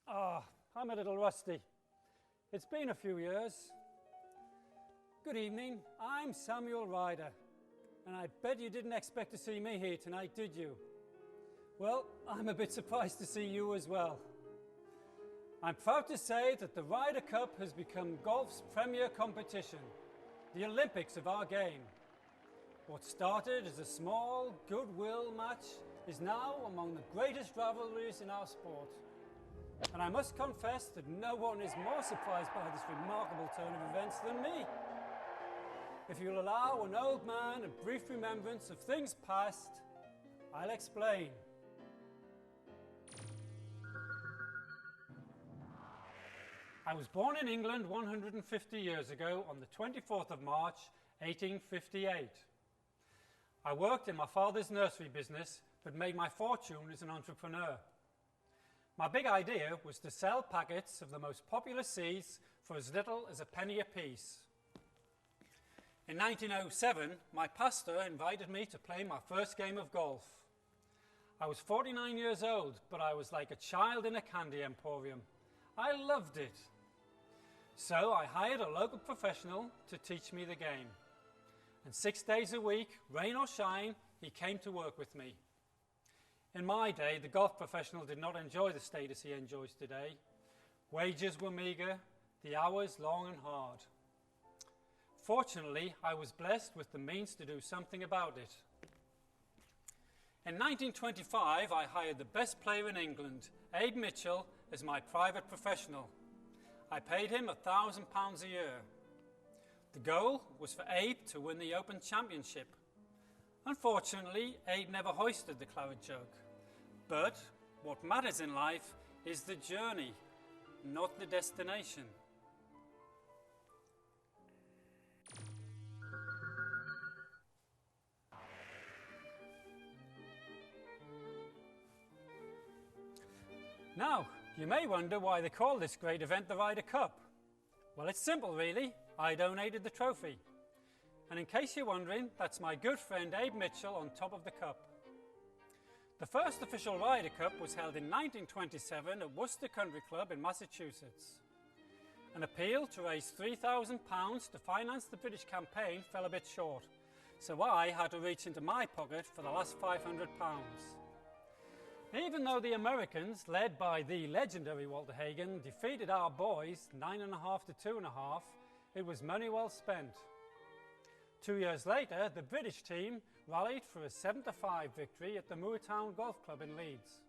I'm a little rusty. It's been a few years. Good evening, I'm Samuel Ryder, and I bet you didn't expect to see me here tonight, did you? Well, I'm a bit surprised to see you as well. I'm proud to say that the Ryder Cup has become golf's premier competition, the Olympics of our game. What started as a small goodwill match is now among the greatest rivalries in our sport. And I must confess that no one is more surprised by this remarkable turn of events than me. If you'll allow an old man a brief remembrance of things past, I'll explain. I was born in England 150 years ago on the 24th of March, 1858. I worked in my father's nursery business, but made my fortune as an entrepreneur. My big idea was to sell packets of the most popular seeds for as little as a penny apiece. In 1907, my pastor invited me to play my first game of golf. I was 49 years old, but I was like a child in a candy emporium. I loved it. So I hired a local professional to teach me the game. And 6 days a week, rain or shine, he came to work with me. In my day, the golf professional did not enjoy the status he enjoys today. Wages were meagre, the hours long and hard. Fortunately, I was blessed with the means to do something about it. In 1925, I hired the best player in England, Abe Mitchell, as my private professional. I paid him £1,000 a year. The goal was for Abe to win the Open Championship. Unfortunately, Abe never hoisted the claret jug. But what matters in life is the journey, not the destination. Now, you may wonder why they call this great event the Ryder Cup. Well, it's simple really. I donated the trophy. And in case you're wondering, that's my good friend Abe Mitchell on top of the cup. The first official Ryder Cup was held in 1927 at Worcester Country Club in Massachusetts. An appeal to raise £3,000 to finance the British campaign fell a bit short, so I had to reach into my pocket for the last £500. Even though the Americans, led by the legendary Walter Hagen, defeated our boys 9.5 to 2.5, it was money well spent. 2 years later, the British team rallied for a 7-5 victory at the Moortown Golf Club in Leeds.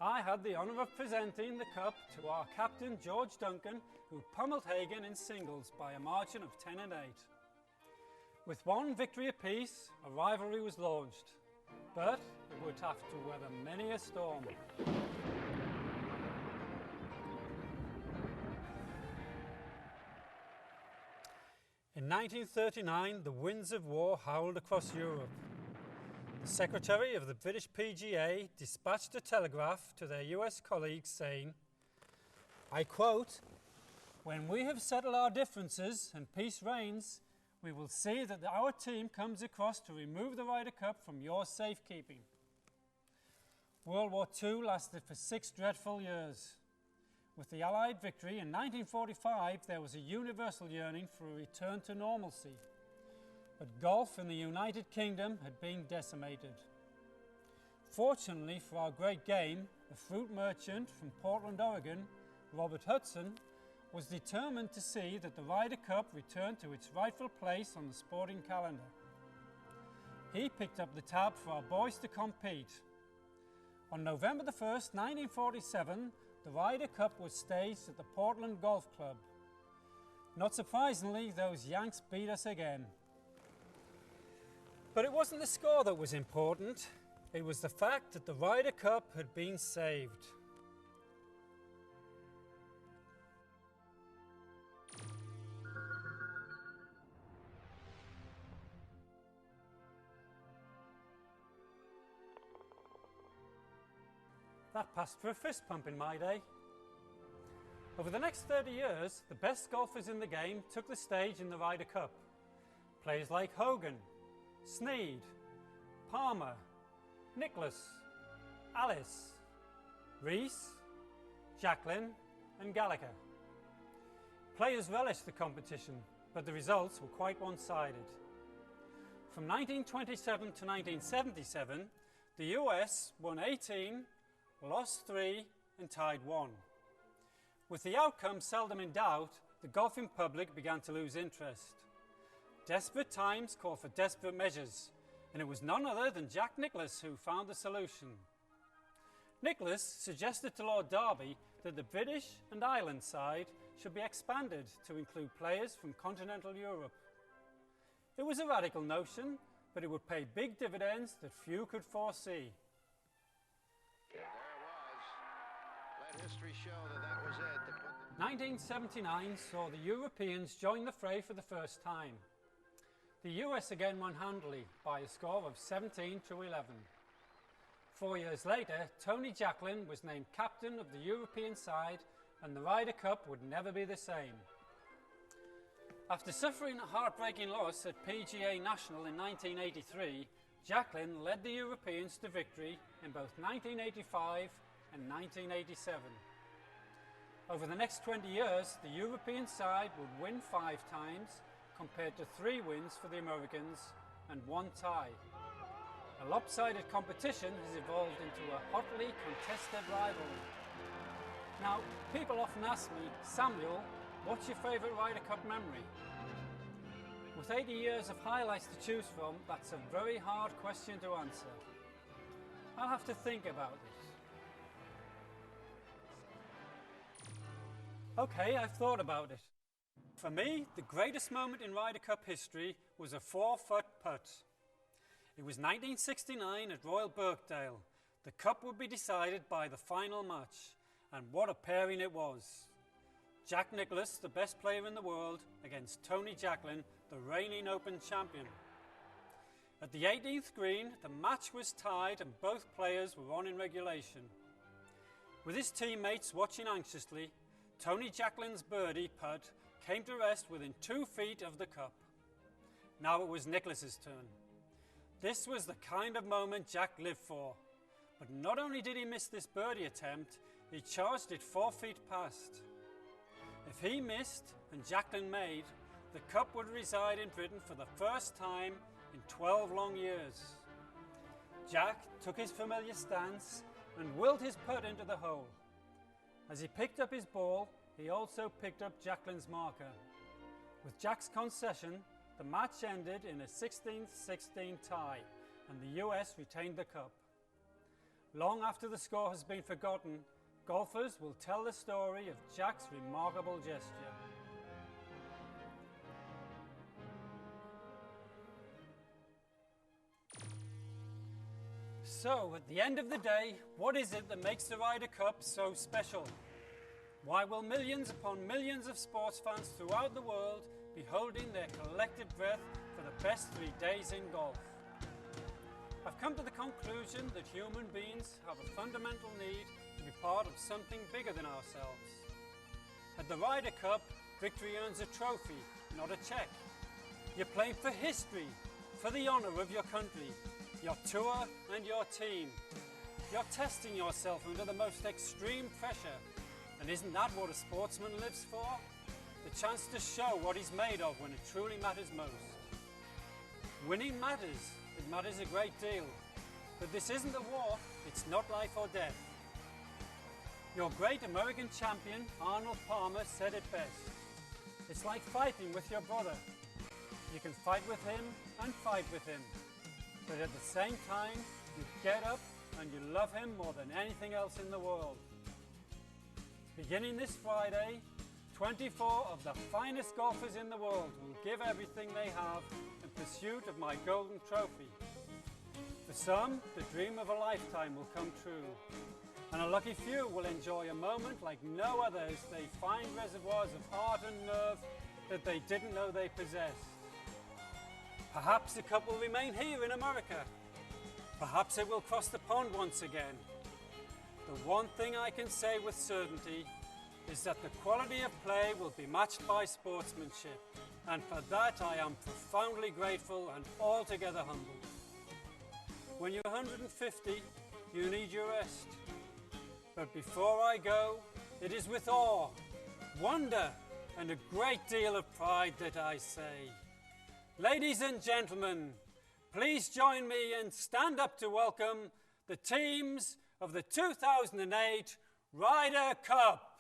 I had the honour of presenting the cup to our captain George Duncan, who pummeled Hagen in singles by a margin of 10-8. With one victory apiece, a rivalry was launched, but it would have to weather many a storm. In 1939, the winds of war howled across Europe. The secretary of the British PGA dispatched a telegraph to their US colleagues saying, I quote, "When we have settled our differences and peace reigns, we will see that our team comes across to remove the Ryder Cup from your safekeeping." World War II lasted for 6 dreadful years. With the Allied victory in 1945, there was a universal yearning for a return to normalcy. But golf in the United Kingdom had been decimated. Fortunately for our great game, a fruit merchant from Portland, Oregon, Robert Hudson, was determined to see that the Ryder Cup returned to its rightful place on the sporting calendar. He picked up the tab for our boys to compete. On November the 1st, 1947, the Ryder Cup was staged at the Portland Golf Club. Not surprisingly, those Yanks beat us again. But it wasn't the score that was important. It was the fact that the Ryder Cup had been saved. That passed for a fist pump in my day. Over the next 30 years, the best golfers in the game took the stage in the Ryder Cup. Players like Hogan, Snead, Palmer, Nicklaus, Alice, Rees, Jacklin and Gala. Players relished the competition, but the results were quite one-sided. From 1927 to 1977, the US won 18, lost 3 and tied 1. With the outcome seldom in doubt, the golfing public began to lose interest. Desperate times called for desperate measures, and it was none other than Jack Nicklaus who found the solution. Nicklaus suggested to Lord Derby that the British and Ireland side should be expanded to include players from continental Europe. It was a radical notion, but it would pay big dividends that few could foresee. There it was. Let history show that was it. 1979 saw the Europeans join the fray for the first time. The US again won handily by a score of 17 to 11. 4 years later, Tony Jacklin was named captain of the European side, and the Ryder Cup would never be the same. After suffering a heartbreaking loss at PGA National in 1983, Jacklin led the Europeans to victory in both 1985 and 1987. Over the next 20 years, the European side would win 5 times, compared to 3 wins for the Americans and 1 tie. A lopsided competition has evolved into a hotly contested rivalry. Now, people often ask me, Samuel, what's your favourite Ryder Cup memory? With 80 years of highlights to choose from, that's a very hard question to answer. I'll have to think about it. Okay, I've thought about it. For me, the greatest moment in Ryder Cup history was a 4-foot putt. It was 1969 at Royal Birkdale. The cup would be decided by the final match, and what a pairing it was. Jack Nicklaus, the best player in the world, against Tony Jacklin, the reigning Open champion. At the 18th green, the match was tied and both players were on in regulation. With his teammates watching anxiously, Tony Jacklin's birdie putt came to rest within 2 feet of the cup. Now it was Nicklaus's turn. This was the kind of moment Jack lived for. But not only did he miss this birdie attempt, he charged it 4 feet past. If he missed and Jacklin made, the cup would reside in Britain for the first time in 12 long years. Jack took his familiar stance and willed his putt into the hole. As he picked up his ball, he also picked up Jacklin's marker. With Jack's concession, the match ended in a 16-16 tie, and the US retained the cup. Long after the score has been forgotten, golfers will tell the story of Jack's remarkable gesture. So, at the end of the day, what is it that makes the Ryder Cup so special? Why will millions upon millions of sports fans throughout the world be holding their collective breath for the best 3 days in golf? I've come to the conclusion that human beings have a fundamental need to be part of something bigger than ourselves. At the Ryder Cup, victory earns a trophy, not a check. You're playing for history, for the honour of your country, your tour and your team. You're testing yourself under the most extreme pressure. And isn't that what a sportsman lives for? The chance to show what he's made of when it truly matters most. Winning matters. It matters a great deal. But this isn't a war. It's not life or death. Your great American champion, Arnold Palmer, said it best. It's like fighting with your brother. You can fight with him and fight with him. But at the same time, you get up and you love him more than anything else in the world. Beginning this Friday, 24 of the finest golfers in the world will give everything they have in pursuit of my golden trophy. For some, the dream of a lifetime will come true, and a lucky few will enjoy a moment like no other as they find reservoirs of heart and nerve that they didn't know they possessed. Perhaps the cup will remain here in America. Perhaps it will cross the pond once again. The one thing I can say with certainty is that the quality of play will be matched by sportsmanship, and for that I am profoundly grateful and altogether humbled. When you're 150, you need your rest. But before I go, It is with awe, wonder, and a great deal of pride that I say, ladies and gentlemen, please join me and stand up to welcome the teams of the 2008 Ryder Cup.